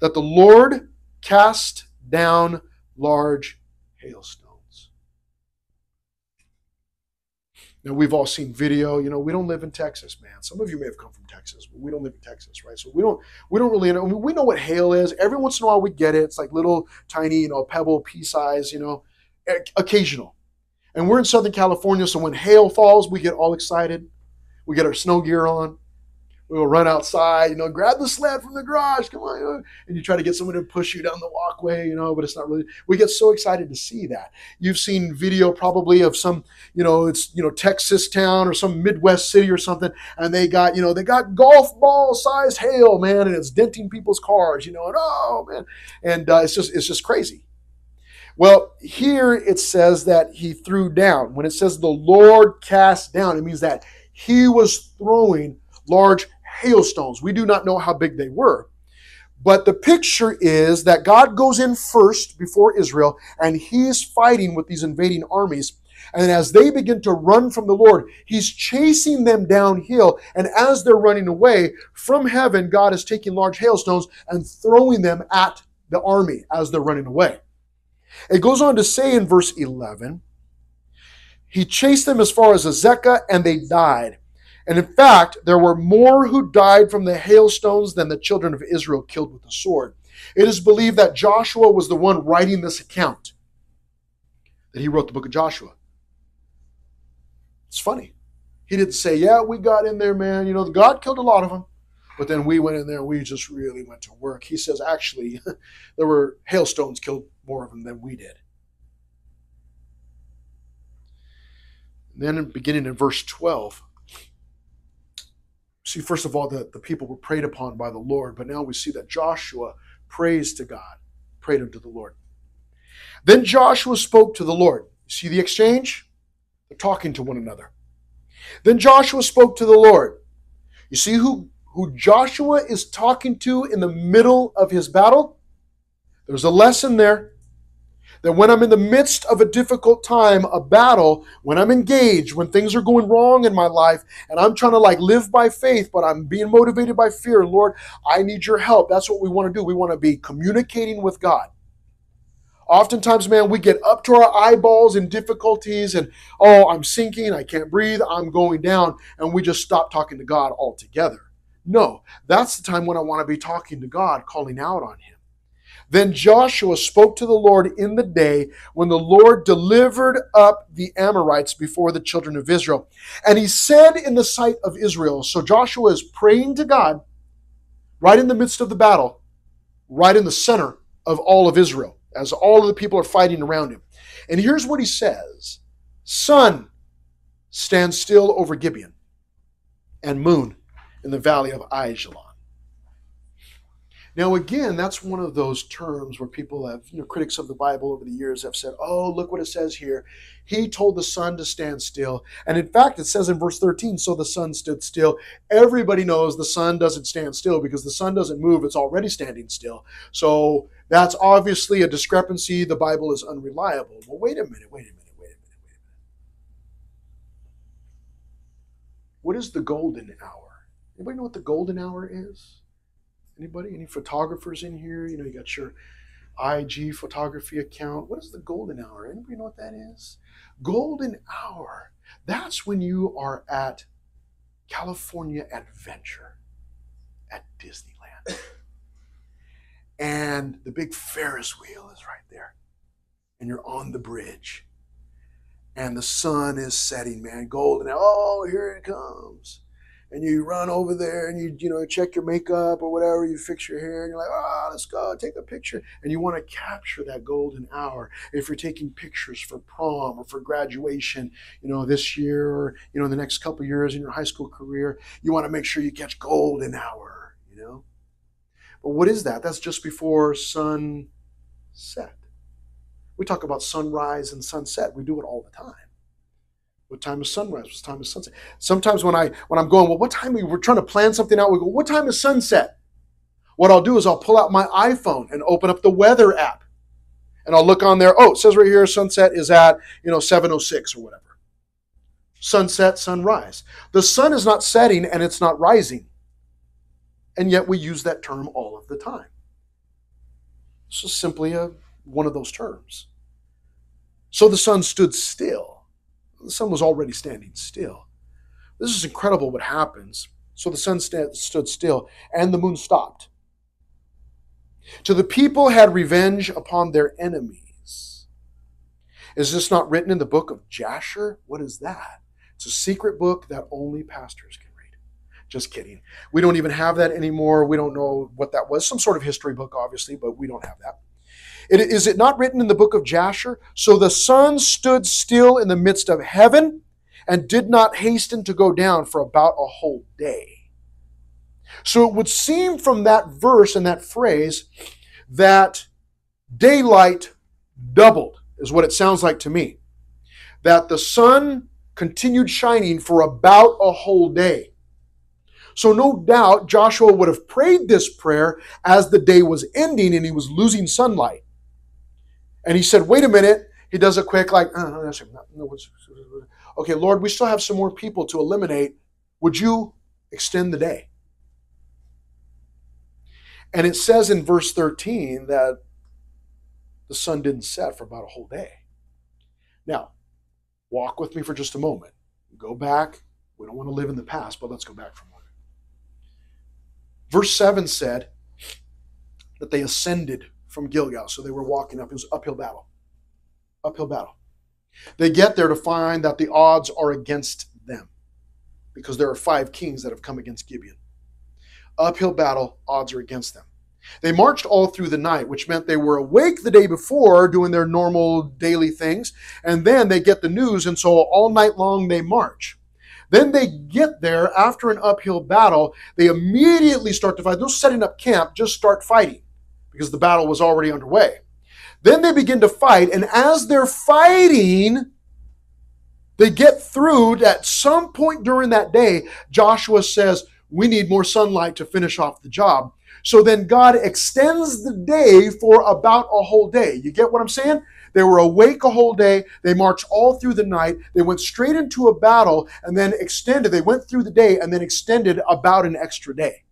That the Lord cast down large hailstones. Now we've all seen video. We don't live in Texas, man. Some of you may have come from Texas, but we don't live in Texas, right? So we don't really know. We know what hail is. Every once in a while we get it. It's like little tiny, pebble, pea size, occasional. And we're in Southern California, so when hail falls, we get all excited. We get our snow gear on. We'll run outside, grab the sled from the garage, come on. And you try to get someone to push you down the walkway, but it's not really. We get so excited to see that. You've seen video probably of some, it's, Texas town or some Midwest city or something, and they got golf ball sized hail, man, and it's denting people's cars, and oh, man. And it's just crazy. Well, here it says that he threw down. When it says the Lord cast down, it means that he was throwing large hailstones. We do not know how big they were. But the picture is that God goes in first before Israel, and he's fighting with these invading armies. And as they begin to run from the Lord, he's chasing them downhill. And as they're running away, from heaven, God is taking large hailstones and throwing them at the army as they're running away. It goes on to say in verse 11, he chased them as far as Azekah, and they died. And in fact, there were more who died from the hailstones than the children of Israel killed with the sword. It is believed that Joshua was the one writing this account, that he wrote the book of Joshua. It's funny. He didn't say, yeah, we got in there, man. God killed a lot of them. But then we went in there and we just really went to work. He says, actually, there were hailstones killed more of them than we did. And then beginning in verse 12, see, first of all, the people were preyed upon by the Lord, but now we see that Joshua prays to God, prayed unto the Lord. Then Joshua spoke to the Lord. See the exchange? They're talking to one another. Then Joshua spoke to the Lord. You see who Joshua is talking to in the middle of his battle? There's a lesson there. That when I'm in the midst of a difficult time, a battle, when I'm engaged, when things are going wrong in my life, and I'm trying to live by faith, but I'm being motivated by fear, Lord, I need your help. That's what we want to do. We want to be communicating with God. Oftentimes, man, we get up to our eyeballs in difficulties and, oh, I'm sinking, I can't breathe, I'm going down, and we just stop talking to God altogether. No, that's the time when I want to be talking to God, calling out on him. Then Joshua spoke to the Lord in the day when the Lord delivered up the Amorites before the children of Israel. And he said in the sight of Israel, so Joshua is praying to God right in the midst of the battle, right in the center of all of Israel, as all of the people are fighting around him. And here's what he says: sun, stand still over Gibeon, and moon in the valley of Ajalon. Now, again, that's one of those terms where people have, critics of the Bible over the years have said, oh, look what it says here. He told the sun to stand still. And in fact, it says in verse 13, so the sun stood still. Everybody knows the sun doesn't stand still because the sun doesn't move. It's already standing still. So that's obviously a discrepancy. The Bible is unreliable. Well, wait a minute. What is the golden hour? Anybody know what the golden hour is? Anybody? Any photographers in here? You got your IG photography account. What is the golden hour? Anybody know what that is? Golden hour. That's when you are at California Adventure at Disneyland. and the big Ferris wheel is right there. And you're on the bridge. And the sun is setting, man, golden. Oh, here it comes. And you run over there and you check your makeup or whatever, you fix your hair, and you're like, oh, let's go take a picture. And you want to capture that golden hour. If you're taking pictures for prom or for graduation, this year or, in the next couple of years in your high school career, you want to make sure you catch golden hour, But what is that? That's just before sunset. We talk about sunrise and sunset. We do it all the time. What time is sunrise? What time is sunset? Sometimes when I'm going, well, what time we're trying to plan something out, we go, what time is sunset? What I'll do is I'll pull out my iPhone and open up the weather app. And I'll look on there. Oh, it says right here sunset is at 7:06 or whatever. Sunset, sunrise. The sun is not setting and it's not rising. And yet we use that term all of the time. This is simply one of those terms. So the sun stood still. The sun was already standing still. This is incredible what happens. So the sun stood still and the moon stopped. To the people had revenge upon their enemies. Is this not written in the book of Jasher? What is that? It's a secret book that only pastors can read. Just kidding. We don't even have that anymore. We don't know what that was. Some sort of history book, obviously, but we don't have that. Is it not written in the book of Jasher? So the sun stood still in the midst of heaven and did not hasten to go down for about a whole day. So it would seem from that verse and that phrase that daylight doubled, is what it sounds like to me. That the sun continued shining for about a whole day. So no doubt Joshua would have prayed this prayer as the day was ending and he was losing sunlight. And he said, wait a minute. He does a quick okay, Lord, we still have some more people to eliminate. Would you extend the day? And it says in verse 13 that the sun didn't set for about a whole day. Now, walk with me for just a moment. Go back. We don't want to live in the past, but let's go back for a moment. Verse 7 said that they ascended from Gilgal. So they were walking up. It was uphill battle. Uphill battle. They get there to find that the odds are against them because there are 5 kings that have come against Gibeon. Uphill battle, odds are against them. They marched all through the night, which meant they were awake the day before doing their normal daily things, and then they get the news, and so all night long they march. Then they get there after an uphill battle. They immediately start to fight. Those setting up camp just start fighting because the battle was already underway. Then they begin to fight, and as they're fighting, they get through. At some point during that day, Joshua says, we need more sunlight to finish off the job. So then God extends the day for about a whole day. You get what I'm saying? They were awake a whole day. They marched all through the night. They went straight into a battle and then extended. They went through the day and then extended about an extra day.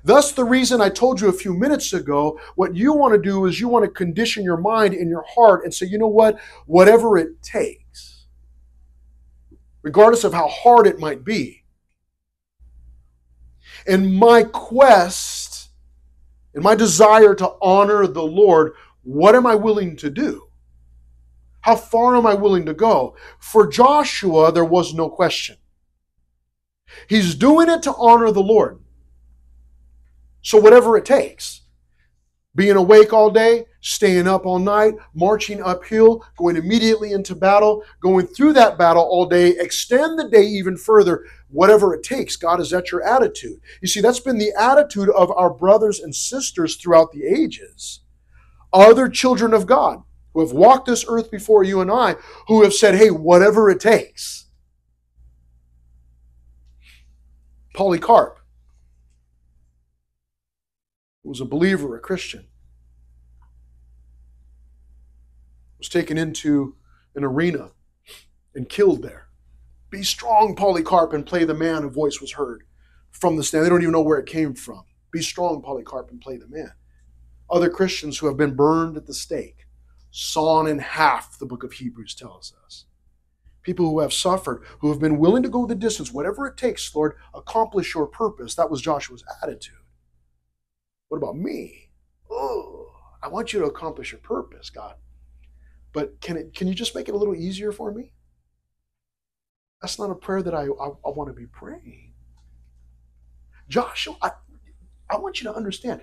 Thus, the reason I told you a few minutes ago, what you want to do is you want to condition your mind and your heart and say, you know what? Whatever it takes, regardless of how hard it might be, in my quest, in my desire to honor the Lord, what am I willing to do? How far am I willing to go? For Joshua, there was no question. He's doing it to honor the Lord. So whatever it takes, being awake all day, staying up all night, marching uphill, going immediately into battle, going through that battle all day, extend the day even further, whatever it takes. God, is that your attitude? You see, that's been the attitude of our brothers and sisters throughout the ages. Other children of God who have walked this earth before you and I, who have said, hey, whatever it takes. Polycarp was a believer, a Christian, was taken into an arena and killed there. Be strong, Polycarp, and play the man. A voice was heard from the stand. They don't even know where it came from. Be strong, Polycarp, and play the man. Other Christians who have been burned at the stake, sawn in half, the book of Hebrews tells us. People who have suffered, who have been willing to go the distance, whatever it takes, Lord, accomplish your purpose. That was Joshua's attitude. What about me? Oh, I want you to accomplish your purpose, God. But can you just make it a little easier for me? That's not a prayer that I want to be praying. Joshua, I want you to understand.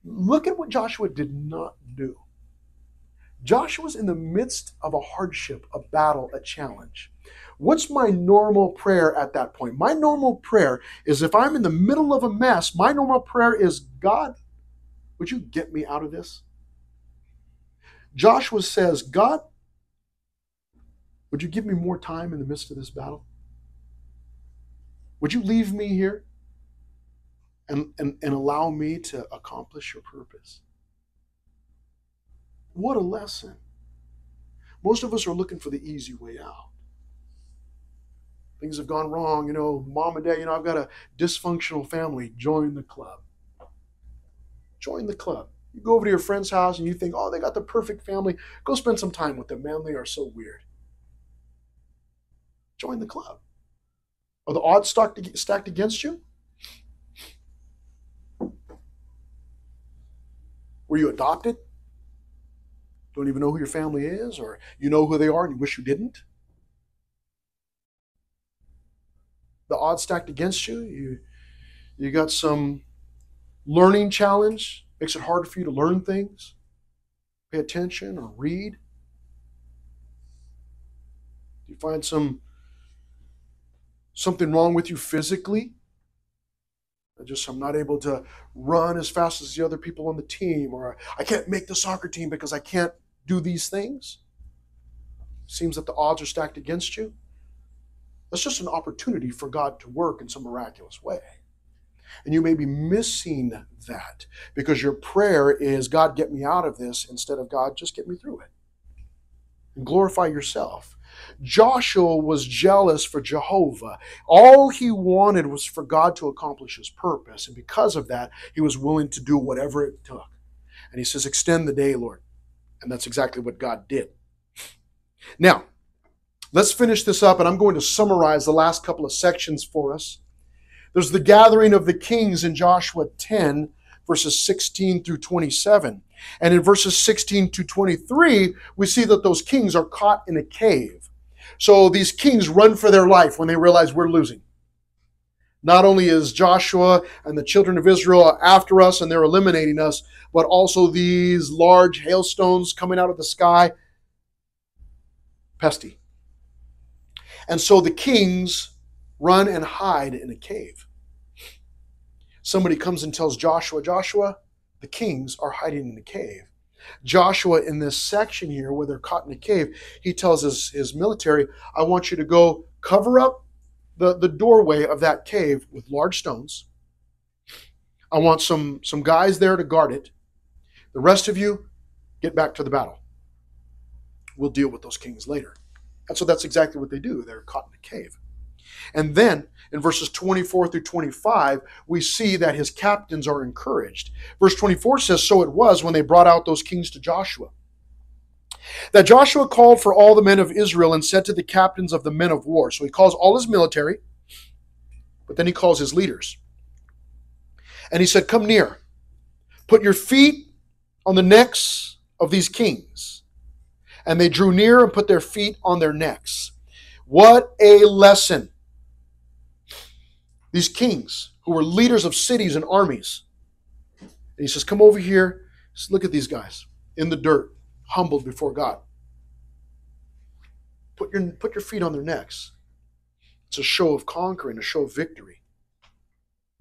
Look at what Joshua did not do. Joshua's in the midst of a hardship, a battle, a challenge. What's my normal prayer at that point? My normal prayer is if I'm in the middle of a mess, my normal prayer is, God, would you get me out of this? Joshua says, God, would you give me more time in the midst of this battle? Would you leave me here and allow me to accomplish your purpose? What a lesson. Most of us are looking for the easy way out. Things have gone wrong, mom and dad, I've got a dysfunctional family. Join the club. Join the club. You go over to your friend's house and you think, oh, they got the perfect family. Go spend some time with them, man. They are so weird. Join the club. Are the odds stacked against you? Were you adopted? Don't even know who your family is, or you know who they are and you wish you didn't? The odds stacked against you. You got some learning challenge, makes it harder for you to learn things, pay attention or read. You find something wrong with you physically. I'm not able to run as fast as the other people on the team, or I can't make the soccer team because I can't do these things. Seems that the odds are stacked against you. That's just an opportunity for God to work in some miraculous way. And you may be missing that because your prayer is, God, get me out of this, instead of, God, just get me through it. And glorify yourself. Joshua was jealous for Jehovah. All he wanted was for God to accomplish his purpose. And because of that, he was willing to do whatever it took. And he says, extend the day, Lord. And that's exactly what God did. Now, let's finish this up, and I'm going to summarize the last couple of sections for us. There's the gathering of the kings in Joshua 10, verses 16 through 27. And in verses 16 to 23, we see that those kings are caught in a cave. So these kings run for their life when they realize we're losing. Not only is Joshua and the children of Israel after us and they're eliminating us, but also these large hailstones coming out of the sky. Pesty. And so the kings run and hide in a cave. Somebody comes and tells Joshua, the kings are hiding in a cave. Joshua, in this section here where they're caught in a cave, he tells his military, I want you to go cover up the doorway of that cave with large stones. I want some guys there to guard it. The rest of you, get back to the battle. We'll deal with those kings later. And so that's exactly what they do. They're caught in a cave. And then in verses 24 through 25, we see that his captains are encouraged. Verse 24 says, so it was when they brought out those kings to Joshua, that Joshua called for all the men of Israel and said to the captains of the men of war. So he calls all his military, but then he calls his leaders. And he said, come near, put your feet on the necks of these kings. And they drew near and put their feet on their necks. What a lesson. These kings who were leaders of cities and armies. And he says, come over here. Just look at these guys in the dirt, humbled before God. Put your feet on their necks. It's a show of conquering, a show of victory,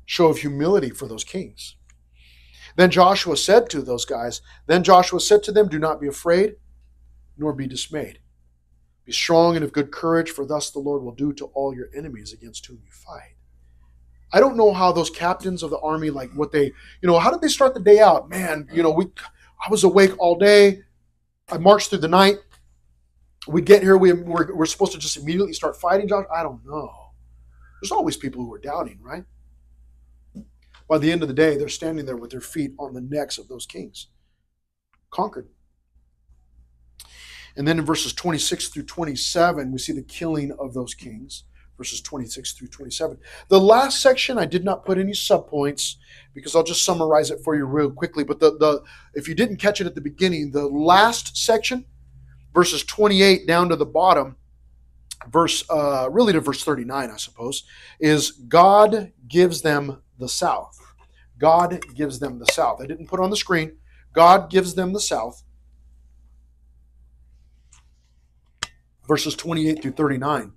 show of humility for those kings. Then Joshua said to those guys, then Joshua said to them, do not be afraid, nor be dismayed. Be strong and of good courage, for thus the Lord will do to all your enemies against whom you fight. I don't know how those captains of the army, like what they, how did they start the day out? Man, I was awake all day. I marched through the night. We get here, we're supposed to just immediately start fighting, Josh? I don't know. There's always people who are doubting, right? By the end of the day, they're standing there with their feet on the necks of those kings. Conquered. And then in verses 26 through 27, we see the killing of those kings. verses 26 through 27. The last section, I did not put any subpoints because I'll just summarize it for you real quickly. But if you didn't catch it at the beginning, the last section, verses 28 down to the bottom, really to verse 39, I suppose, is God gives them the south. God gives them the south. I didn't put it on the screen. God gives them the south. Verses 28 through 39.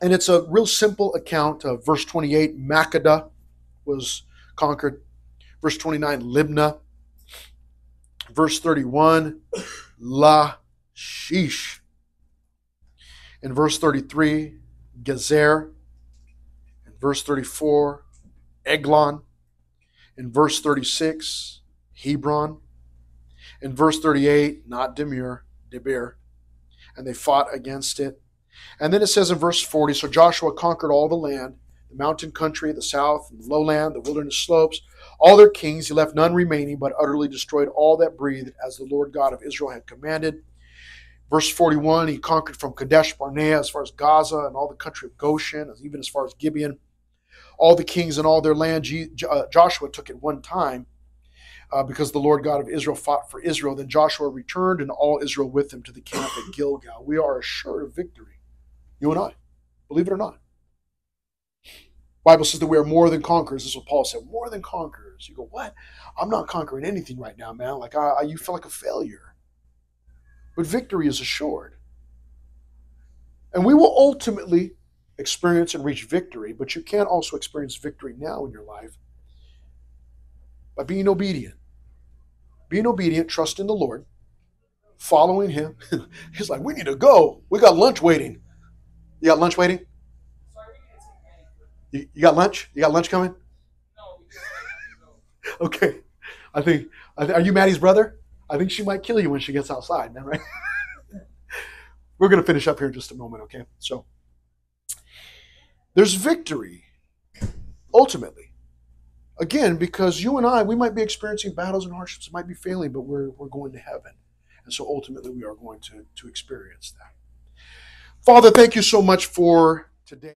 And it's a real simple account of verse 28, Makkedah was conquered. Verse 29, Libnah. Verse 31, Lachish. In verse 33, Gezer. In verse 34, Eglon. In verse 36, Hebron. In verse 38, not Debir. And they fought against it. And then it says in verse 40, so Joshua conquered all the land, the mountain country, the south, and the lowland, the wilderness slopes, all their kings. He left none remaining, but utterly destroyed all that breathed, as the Lord God of Israel had commanded. Verse 41, he conquered from Kadesh Barnea as far as Gaza and all the country of Goshen, even as far as Gibeon. All the kings and all their land Joshua took at one time, because the Lord God of Israel fought for Israel. Then Joshua returned and all Israel with him to the camp at Gilgal. We are assured of victory. You and I. Believe it or not. The Bible says that we are more than conquerors. This is what Paul said. More than conquerors. You go, what? I'm not conquering anything right now, man. Like you feel like a failure. But victory is assured. And we will ultimately experience and reach victory, but you can also experience victory now in your life by being obedient. Being obedient, trust in the Lord, following him. He's like, we need to go. We got lunch waiting. You got lunch waiting? You got lunch? You got lunch coming? Okay. Are you Maddie's brother? I think she might kill you when she gets outside, man, right? We're going to finish up here in just a moment, okay? So, there's victory, ultimately. Again, because you and I, we might be experiencing battles and hardships, might be failing, but we're going to heaven. And so ultimately we are going to experience that. Father, thank you so much for today.